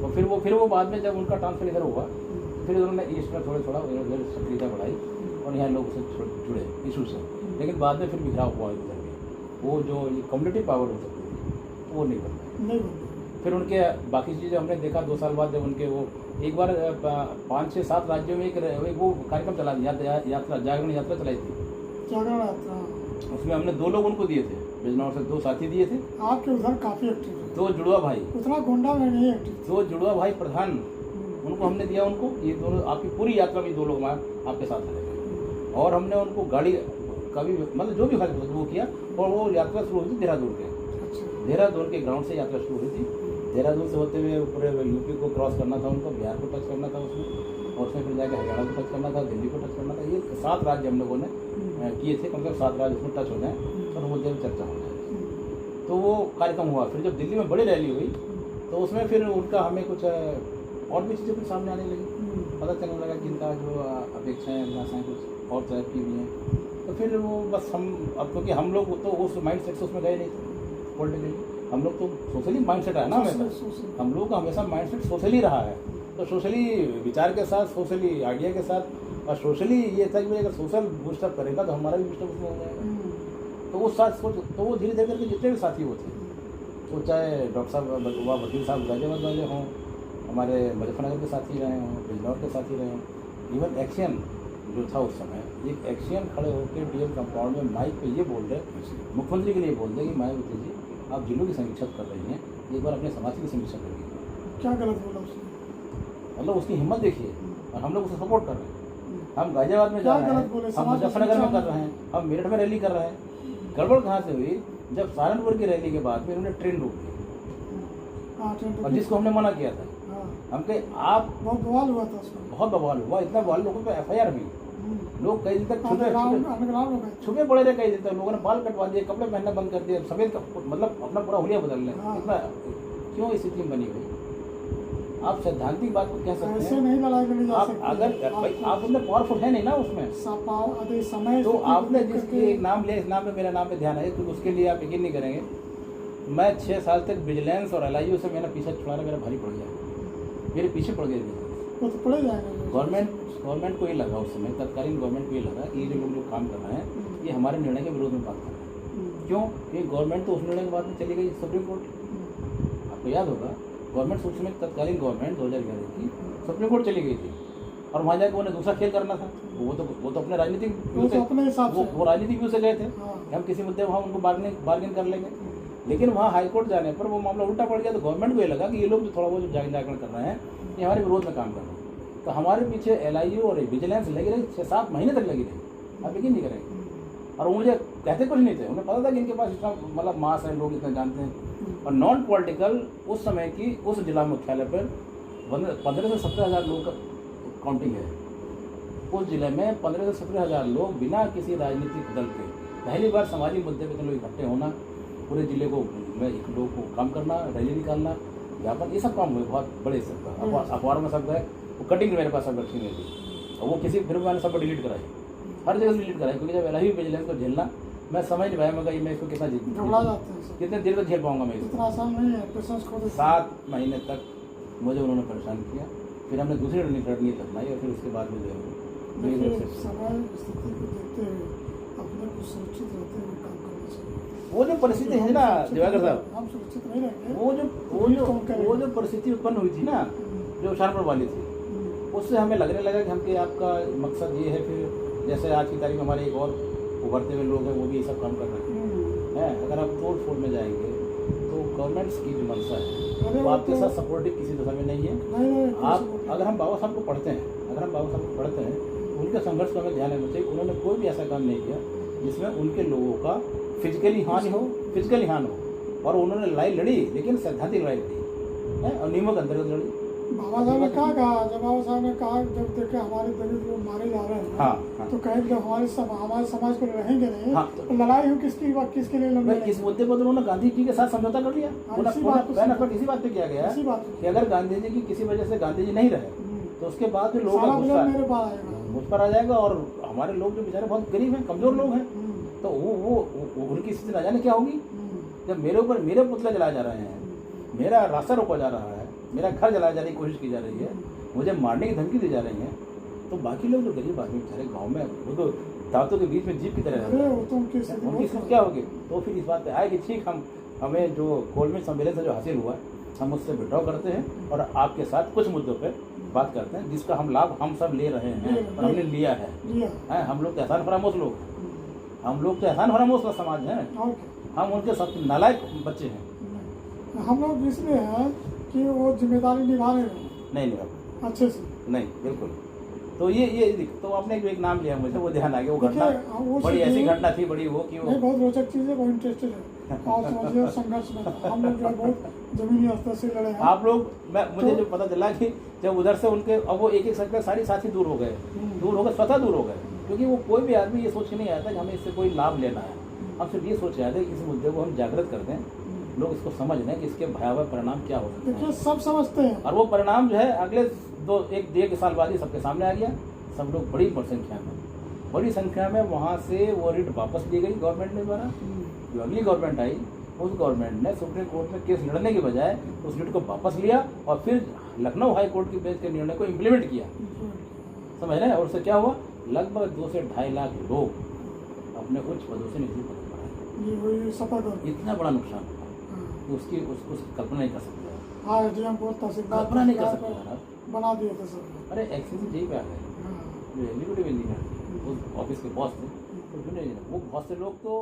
और फिर वो बाद में जब उनका ट्रांसफर इधर हुआ फिर उन्होंने ईस्ट में थोड़ा उधर सक्रियता बढ़ाई और यहाँ लोग उससे जुड़े इशू से, लेकिन बाद में फिर बिखराव हुआ उधर भी। वो जो कम्युनिटी पावर हो सकती थी वो नहीं बन पाई। फिर उनके बाकी चीज़ें हमने देखा 2 साल बाद जब उनके वो एक बार 5, 6, 7 राज्यों में एक वो कार्यक्रम चला दिया, यात्रा जागरण यात्रा चलाई थी। जागरण यात्रा, उसमें हमने 2 लोग उनको दिए थे, बिजनौर से 2 साथी दिए थे। आपके उधर काफ़ी एक्टिव है। 2 जुड़वा भाई, उतना गोंडा में नहीं एक्टिव। 2 जुड़वा भाई प्रधान, उनको हमने दिया। उनको ये दोनों आपकी पूरी यात्रा में 2 लोग आपके साथ रहे और हमने उनको गाड़ी का भी मतलब जो भी खर्च वो किया। और वो यात्रा शुरू हुई थी देहरादून के, देहरादून के ग्राउंड से यात्रा शुरू हुई थी। देहरादून से होते हुए पूरे यूपी को क्रॉस करना था उनको, बिहार को टच करना था उसमें, और उसमें फिर जाकर हरियाणा को टच करना था, दिल्ली को टच करना था। ये 7 राज्य हम लोगों ने किए थे, कम से कम 7 राज्य उसमें टच हो जाए और वो जब चर्चा हो जाए। तो वो कार्यक्रम हुआ। फिर जब दिल्ली में बड़ी रैली हुई तो उसमें फिर उनका हमें कुछ और भी चीज़ें कुछ सामने आने लगी, पता चलने लगा कि इनका जो अपेक्षाएँ अभिलाषाएँ कुछ और तरह की भी हैं। तो फिर वो बस हम अब क्योंकि हम लोग तो उस माइंड सेट से उसमें गए नहीं थे पॉलिटिकली, हम लोग तो सोशली माइंड सेट है ना, हमेशा हम लोग का हमेशा माइंड सेट सोशली रहा है। तो सोशली विचार के साथ, सोशली आइडिया के साथ, और सोशली ये था कि अगर सोशल बूस्टअप करेगा तो हमारा भी बूस्टअप उसमें हो जाएगा। तो वो साथ सोच, तो वो धीरे धीरे करके जितने भी साथी वो थे, वो चाहे डॉक्टर साहब व वकील साहब गाजियाबाद वाले हों, हमारे मुजफ्फरनगर के साथी रहे हों, बिजनौर के साथी रहे हों, इवन एक्शन जो था उस समय, एक एक्शन खड़े होकर डीएम कंपाउंड में माइक पे ये बोल रहे, मुख्यमंत्री के लिए बोल रहे कि मायावती जी आप जिलों की समीक्षा कर रही हैं, एक बार अपने समाज की समीक्षा करिए। क्या गलत बोला उसने? मतलब उसकी हिम्मत देखिए, और हम लोग उसे सपोर्ट कर रहे हैं। हम गाजियाबाद में जा रहे हैं, हम मुजफ्फरनगर में कर रहे हैं, हम मेरठ में रैली कर रहे हैं। गड़बड़ कहाँ से हुई? जब सहारनपुर की रैली के बाद में उन्होंने ट्रेन रोक दी, और जिसको हमने मना किया था। हम कहे आप, बहुत बवाल हुआ था उसमें, बहुत बवाल हुआ, इतना बवाल, लोगों पर FIR हुई, लोग कई दिन तक छुपे पड़े रहे, कई दिन तक लोगों ने बाल कटवा दिए, कपड़े पहनना बंद कर दिए, सफेद मतलब अपना पूरा हुलिया बदल लें। इतना क्यों स्थिति बनी हुई? आप सैद्धांतिक बात को कह सकते हैं, ऐसे नहीं लड़ाई लड़ी जा सकती। अगर भाई आप उतने पावरफुल है नहीं ना उसमें, समय तो आपने जिसकी एक नाम लिया, इस नाम पे मेरा नाम पे ध्यान है, तो उसके लिए आप यकीन नहीं करेंगे, मैं 6 साल तक विजिलेंस और LIU से मेरा पीछा छुड़ाना मेरा भारी पड़ गया, मेरे पीछे पड़ गए। वो तो पड़े जाएगा। गवर्नमेंट को ये लगा उस समय, तत्कालीन गवर्नमेंट को ये लगा कि ये जो लोग काम कर रहे हैं ये हमारे निर्णय के विरोध में बात कर रहे हैं। क्यों? क्योंकि गवर्नमेंट तो उस निर्णय के बाद में चली गई सुप्रीम कोर्ट। आपको याद होगा गवर्नमेंट उस समय, तत्कालीन गवर्नमेंट 2011 की सुप्रीम कोर्ट चली गई थी, और वहाँ जाकर उन्हें दूसरा खेल करना था। वो तो अपने राजनीतिक व्यू से, वो राजनीतिक व्यू से गए थे, हम किसी मुद्दे वहाँ उनको बार्गेन कर लेंगे। लेकिन वहाँ हाईकोर्ट जाने पर वो मामला उल्टा पड़ गया। तो गवर्नमेंट को ये लगा कि ये लोग जो थोड़ा बहुत जागरण कर रहे हैं ये हमारे विरोध में काम कर रहे हैं। तो हमारे पीछे LIU और विजिलेंस लगी रही, 6-7 महीने तक लगी रही, आप यकीन नहीं करेंगे। और वो मुझे कहते कुछ नहीं थे, उन्हें पता था कि इनके पास इतना मतलब मास है, लोग इतना जानते हैं। और नॉन पॉलिटिकल उस समय की उस जिला मुख्यालय पर 15 से 17 हज़ार लोगों का काउंटिंग है। उस जिले में 15 से 17 हज़ार लोग बिना किसी राजनीतिक दल के, पहली बार सामाजिक मुद्दे पर लोग इकट्ठे होना, पूरे जिले को में लोगों को काम करना, रैली निकालना, ज्ञापन, ये सब काम हुए बहुत बड़े स्तर पर। अखबारों में सब गए, वो कटिंग मेरे पास सब रखी हुई थी, और वो किसी फिर मैंने सब डिलीट कराई, हर जगह से डिलीट कराई, क्योंकि जब LIU विजिलेंस को झेलना मैं समझ नहीं पाया, मगर मैं इसको कितने देर तक झेल पाऊंगा मैं इसको। 7 महीने तक मुझे उन्होंने परेशान किया। फिर हमने दूसरी रणनीति अपनाई, और फिर उसके बाद में वो जो परिस्थिति है ना दिवाकर साहब, वो जो परिस्थिति उत्पन्न हुई थी ना, जो सहारनपुर वाली थी, उससे हमें लगने लगा कि हमके आपका मकसद ये है। फिर जैसे आज की तारीख में हमारे एक और उभरते हुए लोग हैं, वो भी ये सब काम कर रहे हैं। अगर आप तोड़ फोड़ में जाएंगे तो गवर्नमेंट्स की जो मंशा है वो आपके साथ सपोर्टिव किसी दिशा में नहीं है। आप अगर हम बाबा साहब को पढ़ते हैं, उनके संघर्ष को हमें ध्यान रखना चाहिए। उन्होंने कोई भी ऐसा काम नहीं किया जिसमें उनके लोगों का फिजिकली हानि हो, और उन्होंने लड़ाई लड़ी, लेकिन सैद्धांतिक लड़ाई लड़ी है, और नियमों के अंतर्गत लड़ी। बाबा साहब ने कहा, जब बाबा साहब ने कहा, जब देखे हमारे दलित लोग मारे जा रहे हैं, हाँ। तो कहे जब हमारे समाज को रहेंगे नहीं, हाँ, तो लड़ाई हो किसके लिए लड़नी? इस मुद्दे पर उन्होंने गांधी जी के साथ समझौता कर लिया। इसी बात पे किया गया कि अगर गांधी जी की किसी वजह से गांधी जी नहीं रहे तो उसके बाद लोगों का गुस्सा मुझ पर आ जाएगा, और हमारे लोग जो बेचारे बहुत गरीब हैं, कमजोर लोग हैं, तो वो उनकी स्थिति न जाने क्या होगी। जब मेरे ऊपर मेरे पुतले जलाए जा रहे हैं, मेरा रास्ता रोका जा रहा है, मेरा घर जलाने जाने की कोशिश की जा रही है, मुझे मारने की धमकी दी जा रही है, तो बाकी लोग जो गरीब आदमी बेचारे गाँव में, वो तो दांतों के बीच में जीप की तरह रहते हैं, उनकी स्थिति क्या होगी? तो फिर इस बात पे आए कि ठीक, हमें जो गोलमेज सम्मेलन से जो हासिल हुआ हम उससे विड्रॉ करते हैं और आपके साथ कुछ मुद्दों पे बात करते हैं जिसका हम लाभ हम सब ले रहे हैं और हमने लिया है। हम लोग तो एहसान फरामोश लोग हैं, हम लोग तो एहसान फरामोश का समाज है, हम उनके सब नालायक बच्चे हैं। हम लोग इसलिए हैं कि वो जिम्मेदारी निभा रहे हैं, नहीं निभा अच्छे से, नहीं बिल्कुल। तो ये तो आपने एक नाम लिया मुझे, वो ध्यान आ गया, वो घटना बड़ी ऐसी घटना थी, बड़ी वो कि वो बहुत रोचक चीज़ है, बहुत इंटरेस्टेड है और समझिए संघर्ष में हम लोग जो है बहुत जमीनी स्तर से लड़े हैं। आप लोग मुझे जो पता चला कि जब उधर से उनके अब वो एक सकते सारी साथी दूर हो गए, स्वतः दूर हो गए, क्योंकि वो कोई भी आदमी ये सोच के नहीं आया था कि हमें इससे कोई लाभ लेना है। हम सिर्फ ये सोच रहे थे कि इस मुद्दे को हम जागृत कर दें, लोग इसको समझ लें कि इसके भयावह परिणाम क्या हो सकते हैं। सब समझते हैं और वो परिणाम जो है अगले एक साल बाद ही सबके सामने आ गया। सब लोग बड़ी संख्या में वहाँ से वो रिट वापस ली गई गवर्नमेंट ने द्वारा। जो अगली गवर्नमेंट आई उस गवर्नमेंट ने सुप्रीम कोर्ट में केस लड़ने के बजाय उस रिट को वापस लिया और फिर लखनऊ हाई कोर्ट की बेंच के निर्णय को इम्प्लीमेंट किया, समझ रहे हैं। और उससे क्या हुआ, लगभग 2 से 2.5 लाख लोग अपने उच्च पदों से निजी पदों पर आए। इतना बड़ा नुकसान हुआ उसकी कल्पना नहीं कर सकते, कल्पना नहीं कर सकते बना दिया था सब। अरे एक्सीसी जेई पे आ गए जो एग्जीक्यूटिव इंजीनियर उस ऑफिस के बॉस थे, वो बहुत से लोग तो